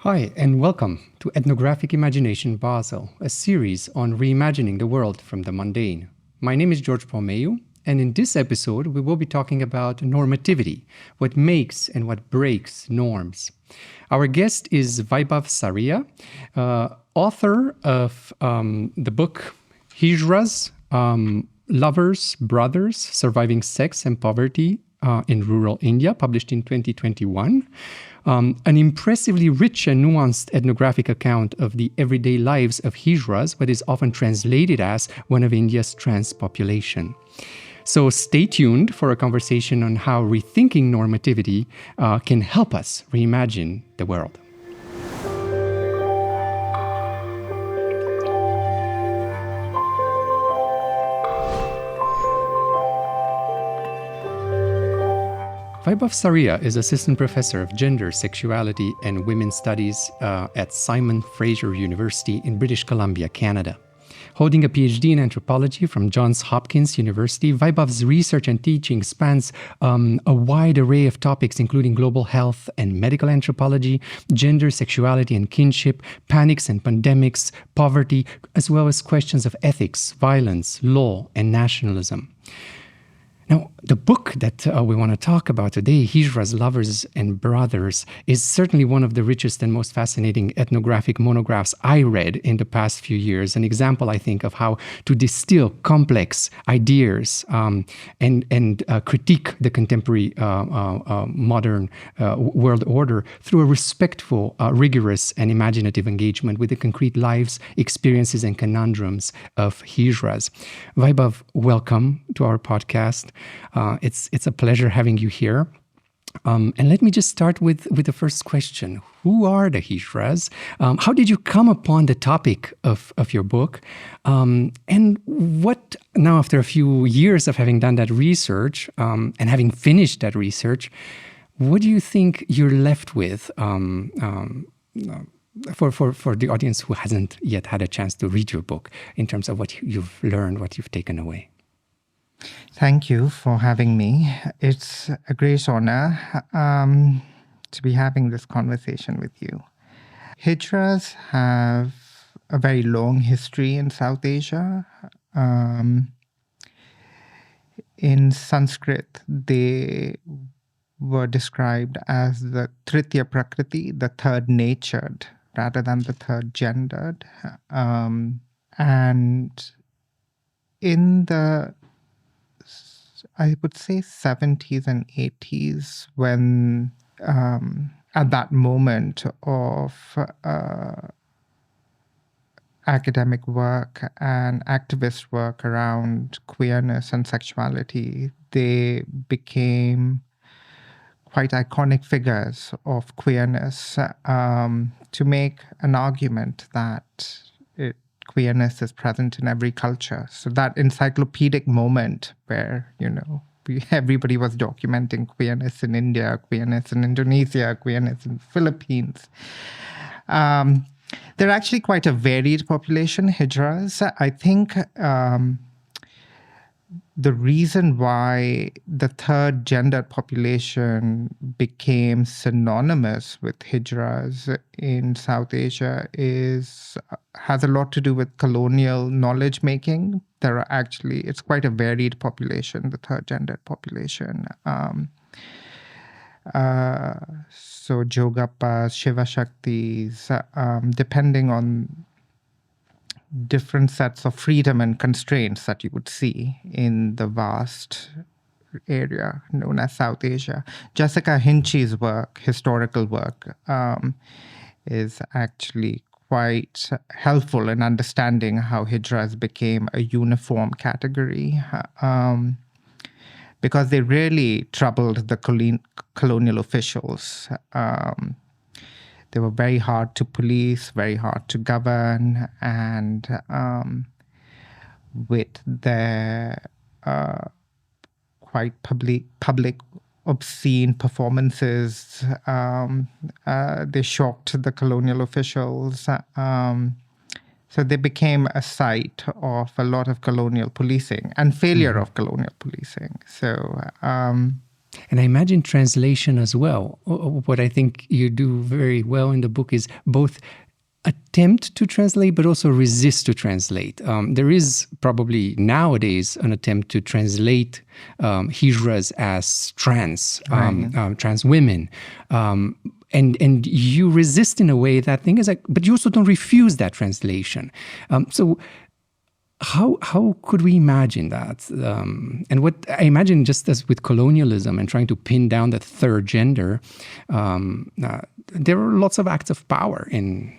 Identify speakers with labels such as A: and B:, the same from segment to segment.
A: Hi, and welcome to Ethnographic Imagination Basel, a series on reimagining the world from the mundane. My name is George Paul Meiu, and in this episode, we will be talking about normativity, what makes and what breaks norms. Our guest is Vaibhav Saria, author of the book Hijras, Lovers, Brothers, Surviving Sex and Poverty in Rural India, published in 2021. An impressively rich and nuanced ethnographic account of the everyday lives of Hijras, what is often translated as one of India's trans population. So stay tuned for a conversation on how rethinking normativity can help us reimagine the world. Vaibhav Saria is Assistant Professor of Gender, Sexuality and Women's Studies at Simon Fraser University in British Columbia, Canada. Holding a PhD in Anthropology from Johns Hopkins University, Vaibhav's research and teaching spans a wide array of topics, including global health and medical anthropology, gender, sexuality and kinship, panics and pandemics, poverty, as well as questions of ethics, violence, law, and nationalism. Now, the book that we want to talk about today, Hijras, Lovers and Brothers, is certainly one of the richest and most fascinating ethnographic monographs I read in the past few years. An example, I think, of how to distill complex ideas and critique the contemporary modern world order through a respectful, rigorous and imaginative engagement with the concrete lives, experiences and conundrums of Hijras. Vaibhav, welcome to our podcast. It's a pleasure having you here. And let me just start with the first question. Who are the Hijras? How did you come upon the topic of your book? And what, now after a few years of having done that research and having finished that research, what do you think you're left with for the audience who hasn't yet had a chance to read your book in terms of what you've learned, what you've taken away?
B: Thank you for having me. It's a great honor to be having this conversation with you. Hijras have a very long history in South Asia. In Sanskrit, they were described as the Tritya Prakriti, the third natured, rather than the third gendered. And in the I would say 70s and 80s, when at that moment of academic work and activist work around queerness and sexuality, they became quite iconic figures of queerness to make an argument that queerness is present in every culture. So that encyclopedic moment where, everybody was documenting queerness in India, queerness in Indonesia, queerness in the Philippines. They're actually quite a varied population, Hijras. I think the reason why the third gendered population became synonymous with Hijras in South Asia has a lot to do with colonial knowledge making. It's quite a varied population, the third gendered population. So Jogappas, Shiva Shaktis, depending on different sets of freedom and constraints that you would see in the vast area known as South Asia. Jessica Hinchy's work, historical work, is actually quite helpful in understanding how Hijras became a uniform category because they really troubled the colonial officials. They were very hard to police, very hard to govern, and with their quite public obscene performances, they shocked the colonial officials. So they became a site of a lot of colonial policing and failure of colonial policing. So
A: And I imagine translation as well. What I think you do very well in the book is both attempt to translate, but also resist to translate. There is probably nowadays an attempt to translate Hijras as trans, trans women. And you resist in a way that thing is like, but you also don't refuse that translation. So how could we imagine that? And what I imagine, just as with colonialism and trying to pin down that third gender, there are lots of acts of power in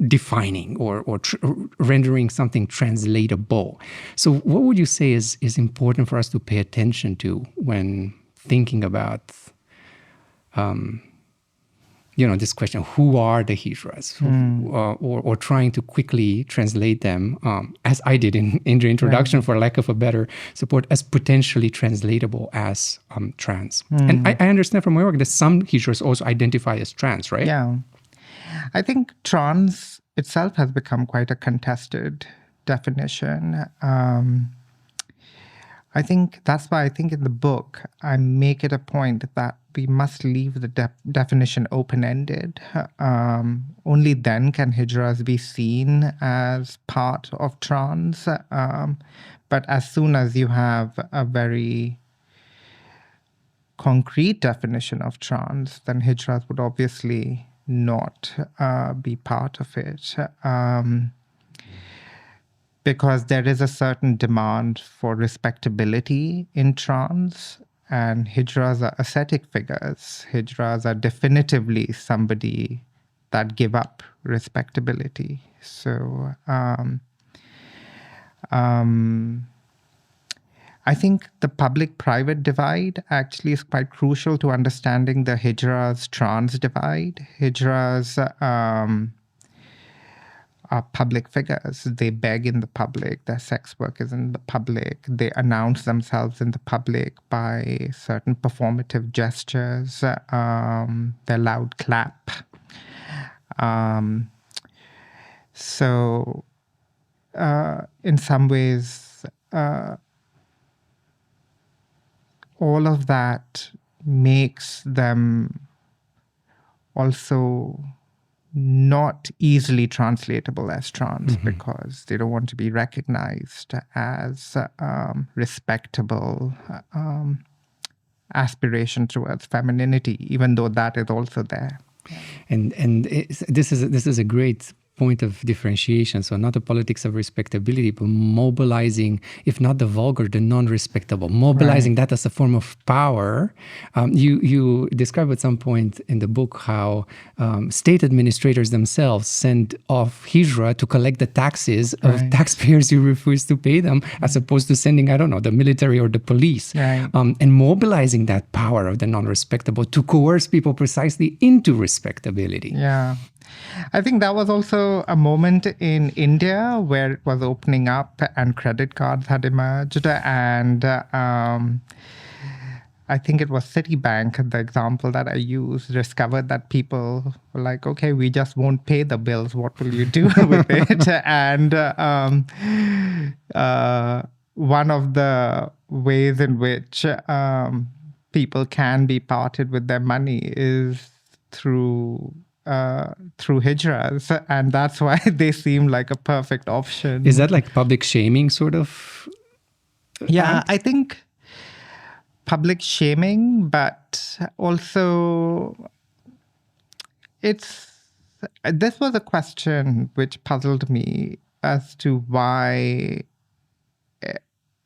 A: defining or rendering something translatable. So what would you say is important for us to pay attention to when thinking about this question, who are the Hijras? Or trying to quickly translate them, as I did in the introduction, for lack of a better support, as potentially translatable as trans. And I understand from my work that some Hijras also identify as trans, right?
B: Yeah. I think trans itself has become quite a contested definition. I think that's why I think in the book, I make it a point that we must leave the definition open-ended. Only then can Hijras be seen as part of trans. But as soon as you have a very concrete definition of trans, then Hijras would obviously not be part of it. Because there is a certain demand for respectability in trans, and Hijras are ascetic figures. Hijras are definitively somebody that give up respectability. So I think the public-private divide actually is quite crucial to understanding the Hijras trans divide. Hijras are public figures. They beg in the public. Their sex work is in the public. They announce themselves in the public by certain performative gestures, their loud clap. So in some ways, all of that makes them also not easily translatable as trans, because they don't want to be recognized as respectable aspiration towards femininity, even though that is also there.
A: And this is a great point of differentiation. So not the politics of respectability, but mobilizing, if not the vulgar, the non-respectable, mobilizing that as a form of power. You describe at some point in the book how state administrators themselves send off Hijra to collect the taxes of taxpayers who refuse to pay them, as opposed to sending, I don't know, the military or the police, and mobilizing that power of the non-respectable to coerce people precisely into respectability.
B: Yeah. I think that was also a moment in India where it was opening up and credit cards had emerged. And I think it was Citibank, the example that I used, discovered that people were like, okay, we just won't pay the bills. What will you do with it? And one of the ways in which people can be parted with their money is through Hijras, and that's why they seem like a perfect option.
A: Is that like public shaming sort of?
B: Yeah, I think public shaming, but also this was a question which puzzled me as to why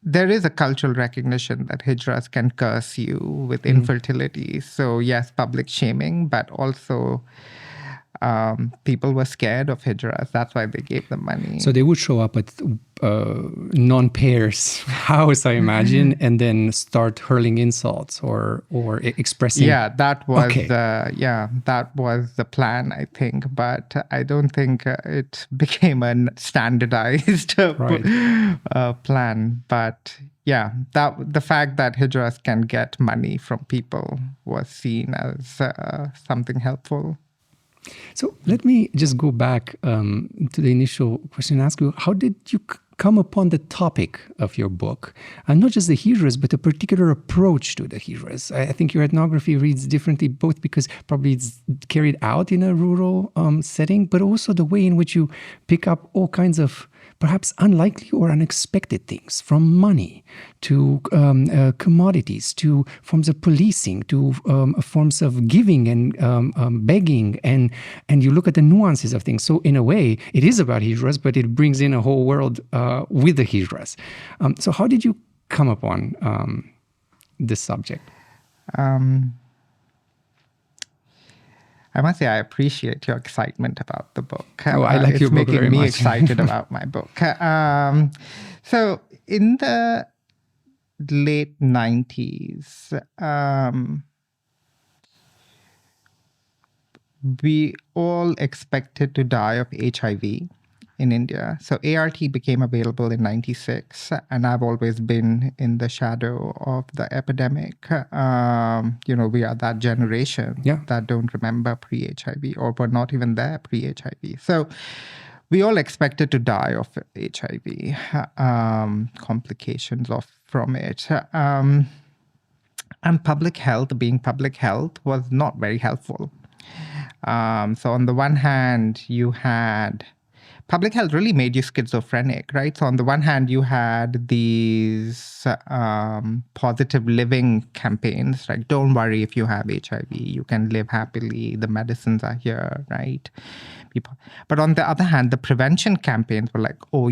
B: there is a cultural recognition that Hijras can curse you with infertility. So yes, public shaming, but also people were scared of Hijras. That's why they gave them money.
A: So they would show up at non-payers' house, I imagine, and then start hurling insults or expressing.
B: Yeah, that was that was the plan, I think. But I don't think it became a standardized plan. But yeah, the fact that Hijras can get money from people was seen as something helpful.
A: So let me just go back to the initial question and ask you, how did you come upon the topic of your book, and not just the Hijras, but a particular approach to the Hijras. I think your ethnography reads differently, both because probably it's carried out in a rural setting, but also the way in which you pick up all kinds of perhaps unlikely or unexpected things, from money to commodities, to forms of policing, to forms of giving and begging, and you look at the nuances of things. So in a way, it is about Hijras, but it brings in a whole world with the Hijras. So how did you come upon this subject?
B: I must say I appreciate your excitement about the book.
A: Oh, I like your book very much.
B: It's making me excited about my book. So in the late 90s, we all expected to die of HIV in India. So ART became available in 96, and I've always been in the shadow of the epidemic. We are that generation that don't remember pre-HIV, or were not even there pre-HIV. So we all expected to die of HIV, complications from it. And public health, being public health, was not very helpful. So on the one hand, you had... Public health really made you schizophrenic, right? So on the one hand, you had these positive living campaigns, right? Don't worry if you have HIV, you can live happily, the medicines are here, right? But on the other hand, the prevention campaigns were like, oh,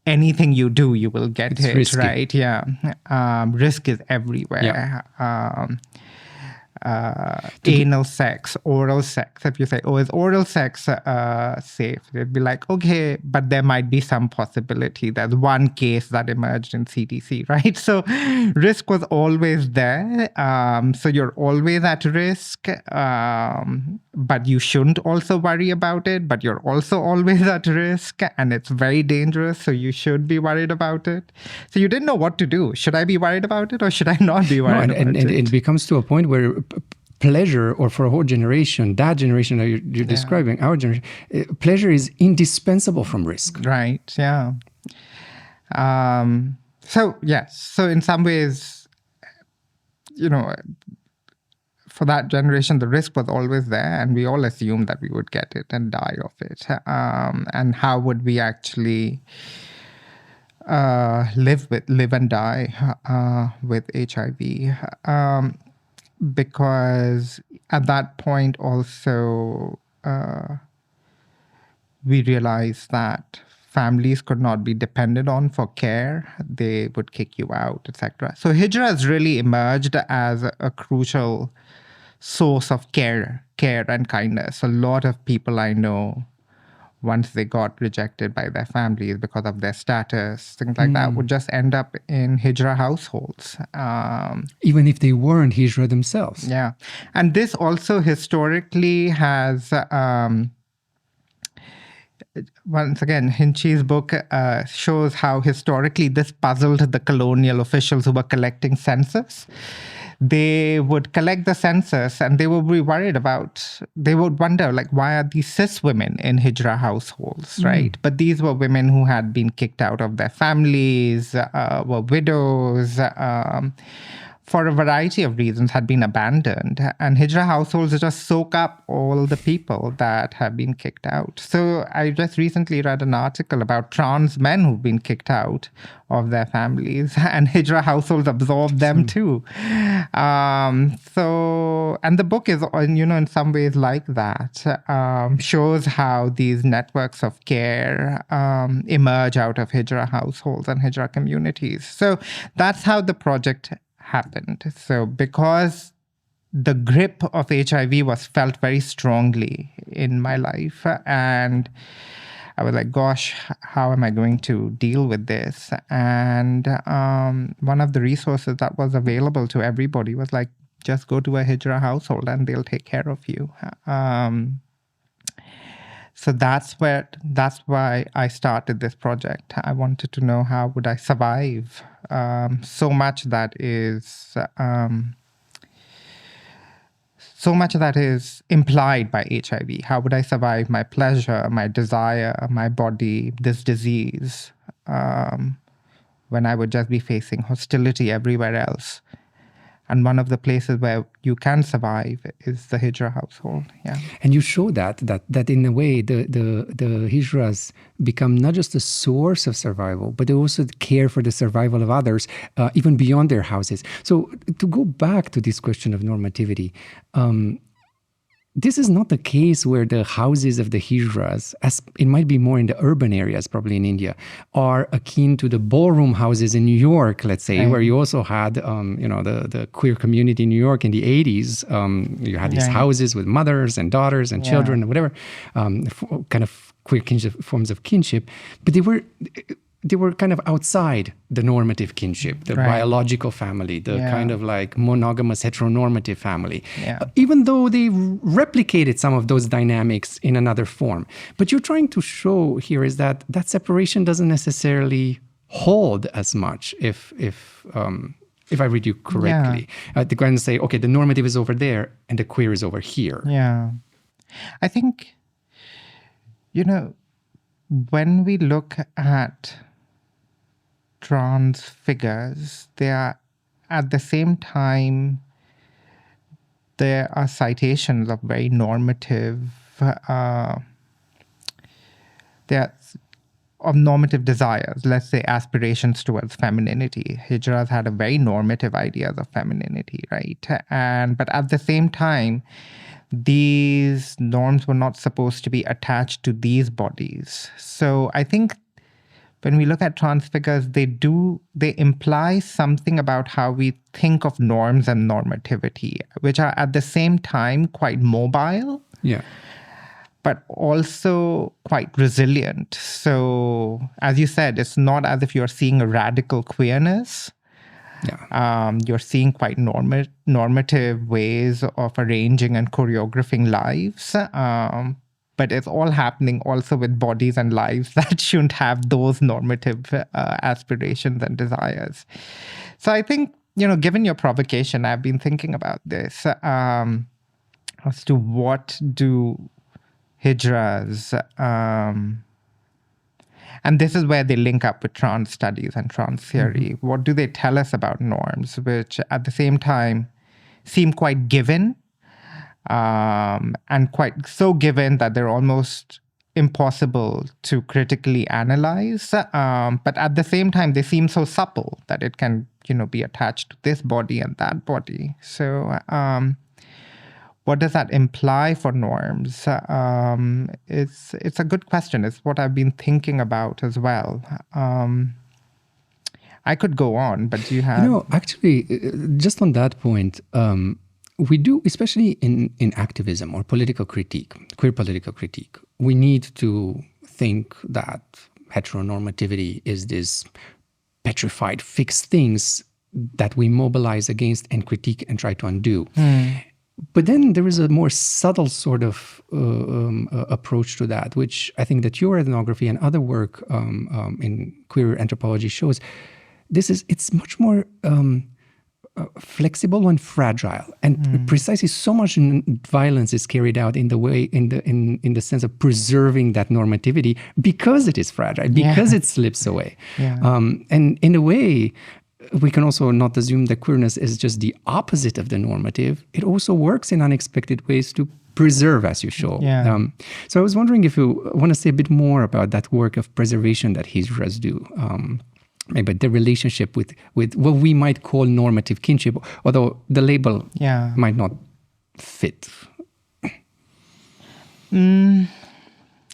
B: anything you do, you will get it, risky. Right? Yeah. Risk is everywhere. Yeah. Anal sex, oral sex. If you say, oh, is oral sex safe? It'd be like, okay, but there might be some possibility. There's one case that emerged in CDC, right? So risk was always there. So you're always at risk, but you shouldn't also worry about it, but you're also always at risk, and it's very dangerous, so you should be worried about it. So you didn't know what to do. Should I be worried about it, or should I not be worried about it?
A: And it becomes to a point where pleasure, or for a whole generation, that generation that you're describing, our generation, pleasure is indispensable from risk.
B: Right, yeah. So, yes. So in some ways, for that generation, the risk was always there, and we all assumed that we would get it and die of it. And how would we actually live and die with HIV? Because at that point also, we realized that families could not be depended on for care. They would kick you out, etc. So Hijras really emerged as a crucial source of care and kindness. A lot of people I know, once they got rejected by their families because of their status, things like that, would just end up in Hijra households.
A: Even if they weren't Hijra themselves.
B: Yeah. And this also historically has... once again, Hinchey's book shows how historically this puzzled the colonial officials who were collecting census. They would collect the census and they would be worried they would wonder, like, why are these cis women in Hijra households, right? But these were women who had been kicked out of their families, were widows, for a variety of reasons, had been abandoned. And Hijra households just soak up all the people that have been kicked out. So I just recently read an article about trans men who've been kicked out of their families, and Hijra households absorb them too. And the book is, in some ways like that, shows how these networks of care emerge out of Hijra households and Hijra communities. So that's how the project happened. So because the grip of HIV was felt very strongly in my life, and I was like, gosh, how am I going to deal with this? And one of the resources that was available to everybody was like, just go to a Hijra household and they'll take care of you. So that's why I started this project. I wanted to know, how would I survive so much that is implied by HIV? How would I survive my pleasure, my desire, my body, this disease? when I would just be facing hostility everywhere else. And one of the places where you can survive is the Hijra household. Yeah.
A: And you show that in a way the Hijras become not just a source of survival, but they also care for the survival of others, even beyond their houses. So to go back to this question of normativity, this is not the case where the houses of the Hijras, as it might be more in the urban areas, probably in India, are akin to the ballroom houses in New York, let's say, where you also had, the queer community in New York in the 80s. You had these houses with mothers and daughters and children and whatever, kind of queer kinship, forms of kinship. But they were kind of outside the normative kinship, the biological family, the kind of like monogamous heteronormative family, even though they replicated some of those dynamics in another form. But you're trying to show here is that separation doesn't necessarily hold as much if I read you correctly. The going to say, okay, the normative is over there and the queer is over here.
B: Yeah. I think, when we look at trans figures, they are at the same time, there are citations of very normative, of normative desires, let's say aspirations towards femininity. Hijras had a very normative ideas of femininity, right? But at the same time, these norms were not supposed to be attached to these bodies. So I think when we look at trans figures, they imply something about how we think of norms and normativity, which are at the same time quite mobile, but also quite resilient. So, as you said, it's not as if you're seeing a radical queerness. You're seeing quite normative ways of arranging and choreographing lives. But it's all happening also with bodies and lives that shouldn't have those normative aspirations and desires. So I think, given your provocation, I've been thinking about this as to what do Hijras, and this is where they link up with trans studies and trans theory. What do they tell us about norms, which at the same time seem quite given, and quite so given that they're almost impossible to critically analyze. But at the same time, they seem so supple that it can, be attached to this body and that body. So what does that imply for norms? It's a good question. It's what I've been thinking about as well. I could go on, but do you have...
A: Actually, just on that point, we do, especially in activism or political critique, queer political critique, we need to think that heteronormativity is this petrified, fixed things that we mobilize against and critique and try to undo. But then there is a more subtle sort of approach to that, which I think that your ethnography and other work in queer anthropology shows. It's much more flexible and fragile, and precisely so much violence is carried out in the way in the sense of preserving that normativity because it is fragile, because it slips away. And in a way, we can also not assume that queerness is just the opposite of the normative. It also works in unexpected ways to preserve, as you show. So I was wondering if you want to say a bit more about that work of preservation that Hijras do. Maybe the relationship with what we might call normative kinship, although the label might not fit.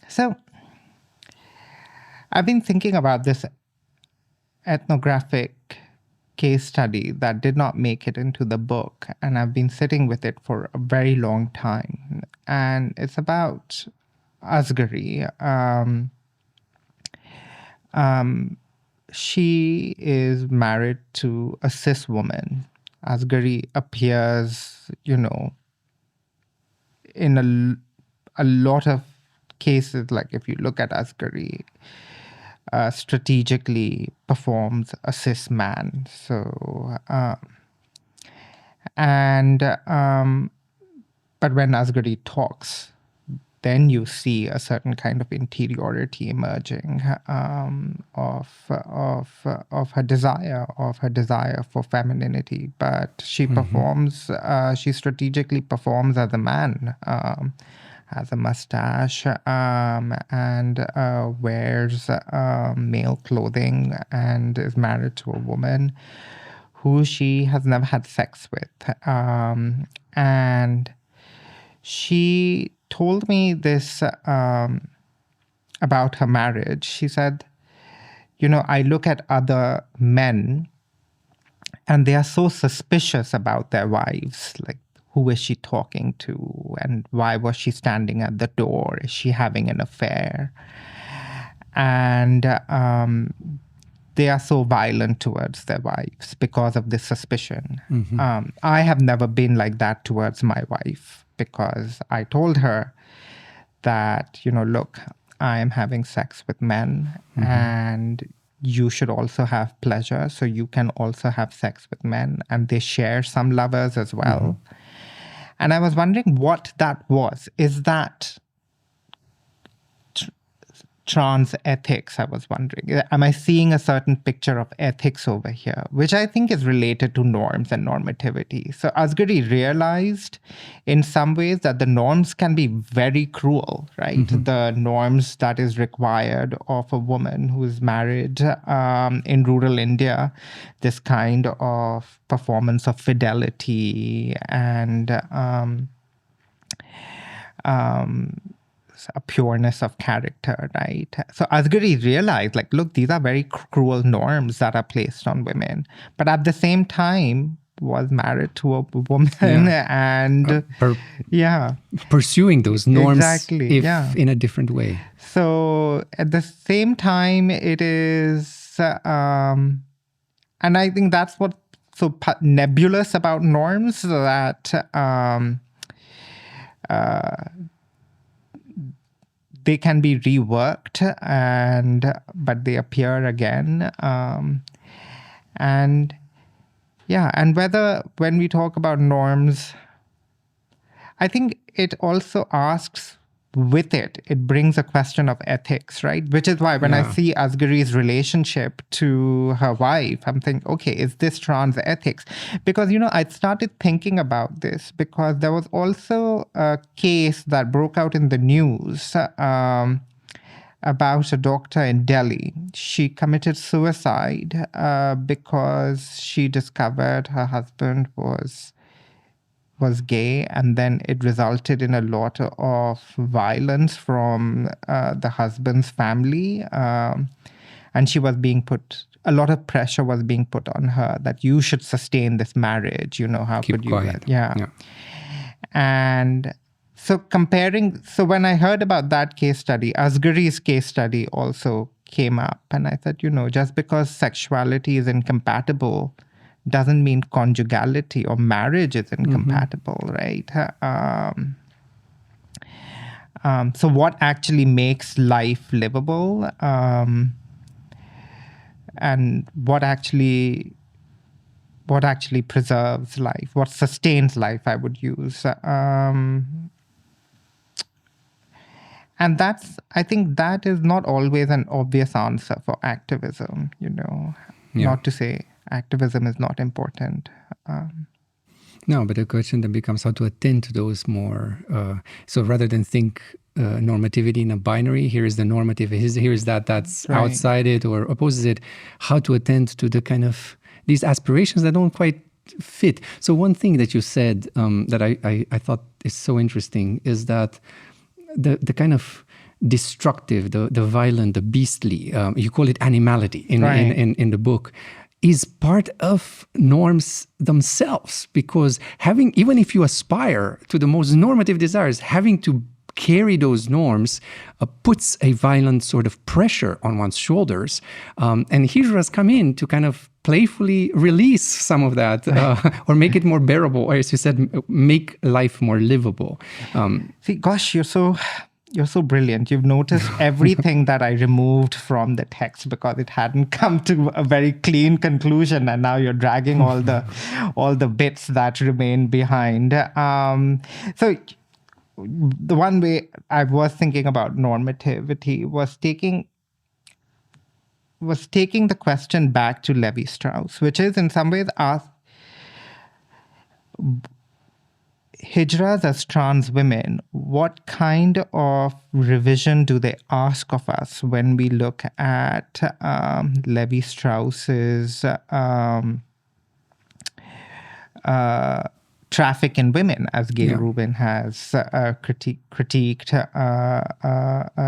B: So I've been thinking about this ethnographic case study that did not make it into the book, and I've been sitting with it for a very long time. And it's about Asghari. She is married to a cis woman. Asghari appears, in a lot of cases, like if you look at Asghari, strategically performs a cis man. So, but when Asghari talks, then you see a certain kind of interiority emerging of her desire for femininity. But she performs, she strategically performs as a man, has a mustache, and wears male clothing, and is married to a woman who she has never had sex with. And she told me this about her marriage. She said, I look at other men and they are so suspicious about their wives. Like, who is she talking to? And why was she standing at the door? Is she having an affair? And they are so violent towards their wives because of this suspicion. I have never been like that towards my wife, because I told her that, look, I am having sex with men, and you should also have pleasure, so you can also have sex with men, and they share some lovers as well. And I was wondering what that was. Is that trans ethics? I was wondering, am I seeing a certain picture of ethics over here, which I think is related to norms and normativity? So Asghari realized in some ways that the norms can be very cruel, right? The norms that is required of a woman who is married in rural India, this kind of performance of fidelity and a pureness of character, right? So Asghari realized, like, look, these are very cruel norms that are placed on women. But at the same time, was married to a woman and
A: pursuing those norms
B: exactly,
A: in a different way.
B: So at the same time, it is, and I think that's what's so nebulous about norms, that they can be reworked, but they appear again. And whether, when we talk about norms, I think it also asks, with it brings a question of ethics, right? Which is why when I see Asghari's relationship to her wife, I'm thinking, okay, is this trans ethics? Because, I started thinking about this because there was also a case that broke out in the news about a doctor in Delhi. She committed suicide because she discovered her husband was gay, and then it resulted in a lot of violence from the husband's family, and she was being a lot of pressure was being put on her that you should sustain this marriage. How
A: Keep
B: could you?
A: Quiet.
B: And so when I heard about that case study, Asghari's case study also came up, and I thought, just because sexuality is incompatible doesn't mean conjugality or marriage is incompatible, right? So what actually makes life livable, and what actually preserves life, what sustains life, I would use. And I think that is not always an obvious answer for activism, not to say activism is not important.
A: No, but the question then becomes how to attend to those more. So rather than think normativity in a binary, here is the normative, here is that's right, outside it or opposes it, how to attend to the kind of these aspirations that don't quite fit. So one thing that you said that I thought is so interesting is that the kind of destructive, the violent, the beastly, you call it animality in the book, is part of norms themselves, because even if you aspire to the most normative desires, having to carry those norms puts a violent sort of pressure on one's shoulders. And Hijras come in to kind of playfully release some of that, or make it more bearable, or as you said, make life more livable.
B: See, gosh, you're so brilliant. You've noticed everything that I removed from the text because it hadn't come to a very clean conclusion, and now you're dragging all the bits that remain behind. So the one way I was thinking about normativity was taking the question back to Levi-Strauss, which is in some ways ask Hijras as trans women, what kind of revision do they ask of us when we look at Levi-Strauss's traffic in women, as Gail Rubin has critiqued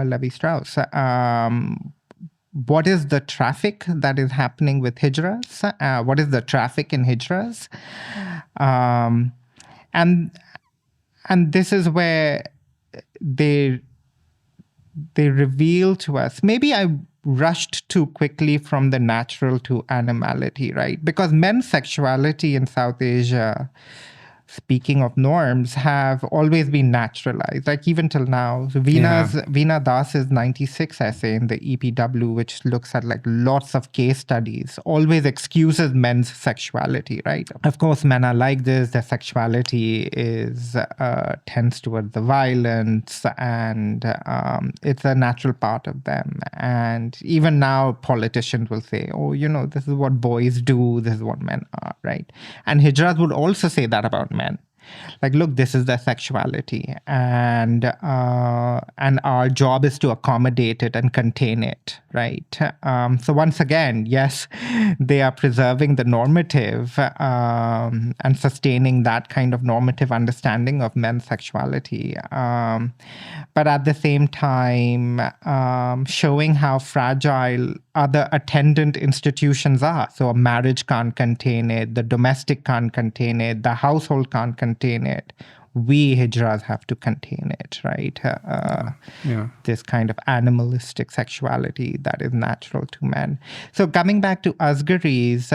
B: Levi-Strauss. What is the traffic that is happening with Hijras? What is the traffic in Hijras? And this is where they reveal to us, maybe I rushed too quickly from the natural to animality, right? Because men's sexuality in South Asia, speaking of norms, have always been naturalized, like even till now. So Veena Das's 96 essay in the EPW, which looks at like lots of case studies, always excuses men's sexuality, right? Of course, men are like this. Their sexuality is tends towards the violence, and it's a natural part of them. And even now, politicians will say, oh, this is what boys do, this is what men are, right? And Hijras would also say that about men. Like, look, this is their sexuality, and our job is to accommodate it and contain it, right? So once again, yes, they are preserving the normative and sustaining that kind of normative understanding of men's sexuality, but at the same time, showing how fragile other attendant institutions are. So a marriage can't contain it, the domestic can't contain it, the household can't contain it. We Hijras have to contain it, right? This kind of animalistic sexuality that is natural to men. So coming back to Asghari's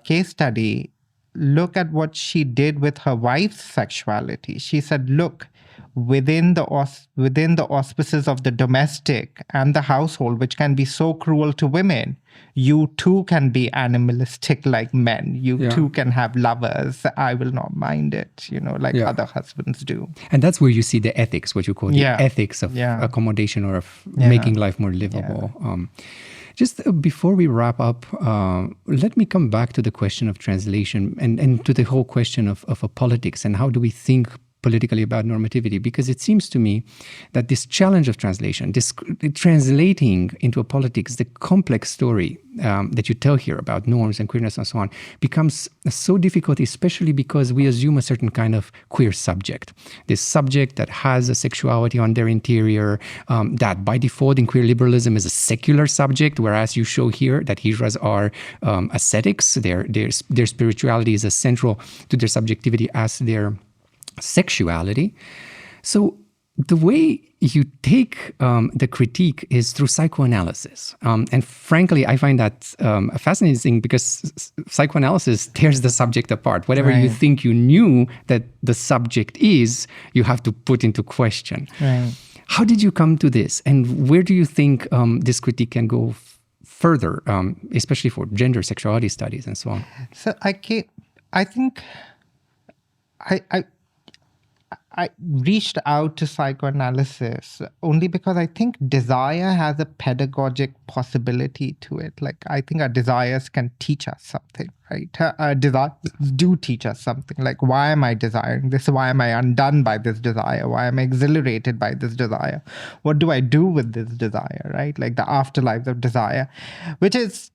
B: case study, look at what she did with her wife's sexuality. She said, look, within the auspices of the domestic and the household, which can be so cruel to women, you too can be animalistic like men. You too can have lovers. I will not mind it, like other husbands do.
A: And that's where you see the ethics, what you call the ethics of accommodation or of making life more livable. Just before we wrap up, let me come back to the question of translation and to the whole question of a politics and how do we think politically about normativity, because it seems to me that this challenge of translation, this translating into a politics, the complex story that you tell here about norms and queerness and so on, becomes so difficult, especially because we assume a certain kind of queer subject. This subject that has a sexuality on their interior, that by default in queer liberalism is a secular subject, whereas you show here that Hijras are ascetics, their spirituality is as central to their subjectivity as their sexuality. So the way you take the critique is through psychoanalysis. And frankly, I find that fascinating because psychoanalysis tears the subject apart. Whatever you think you knew that the subject is, you have to put into question. How did you come to this? And where do you think this critique can go further, especially for gender, sexuality studies and so on?
B: So I think I reached out to psychoanalysis only because I think desire has a pedagogic possibility to it. Like, I think our desires can teach us something, right? Our desires do teach us something. Like, why am I desiring this? Why am I undone by this desire? Why am I exhilarated by this desire? What do I do with this desire, right? Like the afterlife of desire, which is,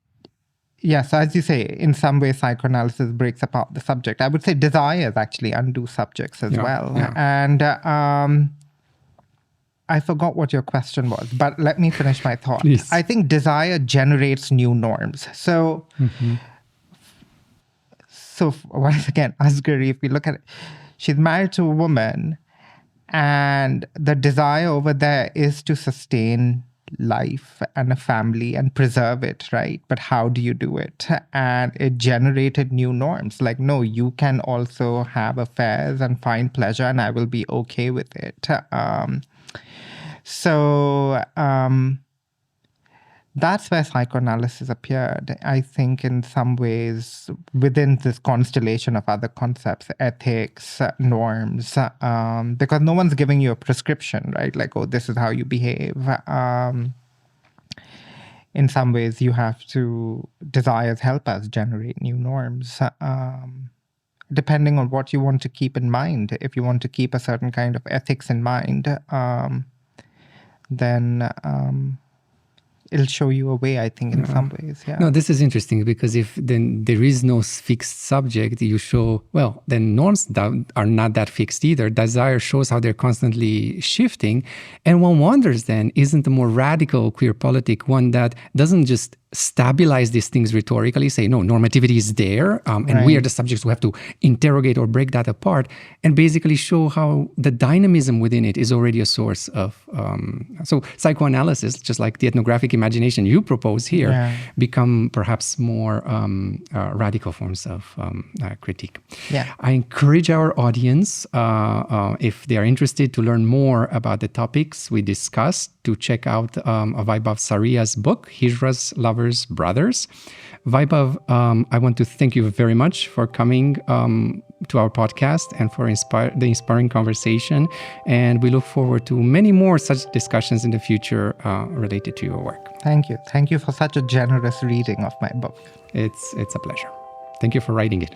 B: yes, as you say, in some way, psychoanalysis breaks apart the subject. I would say desires actually undo subjects as well. And I forgot what your question was, but let me finish my thought.
A: Please.
B: I think desire generates new norms. So, once again, Asghari, if we look at it, she's married to a woman, and the desire over there is to sustain life and a family and preserve it, right? But how do you do it? And it generated new norms. Like, no, you can also have affairs and find pleasure, and I will be okay with it. that's where psychoanalysis appeared. I think in some ways within this constellation of other concepts, ethics, norms, because no one's giving you a prescription, right? Like, oh, this is how you behave. In some ways, you have to, desires help us generate new norms, depending on what you want to keep in mind. If you want to keep a certain kind of ethics in mind, then it'll show you a way, I think, in some ways. Yeah.
A: No, this is interesting, because if then there is no fixed subject, you show, well, then norms are not that fixed either. Desire shows how they're constantly shifting. And one wonders then, isn't the more radical queer politic one that doesn't just stabilize these things rhetorically, say, no, normativity is there, and we are the subjects who have to interrogate or break that apart, and basically show how the dynamism within it is already a source of, so psychoanalysis, just like the ethnographic imagination you propose here, become perhaps more radical forms of critique.
B: Yeah.
A: I encourage our audience, if they are interested to learn more about the topics we discussed, to check out Vaibhav Saria's book, Hijras, Lovers, Brothers. Vaibhav, I want to thank you very much for coming to our podcast and for the inspiring conversation. And we look forward to many more such discussions in the future related to your work.
B: Thank you. Thank you for such a generous reading of my book.
A: It's a pleasure. Thank you for writing it.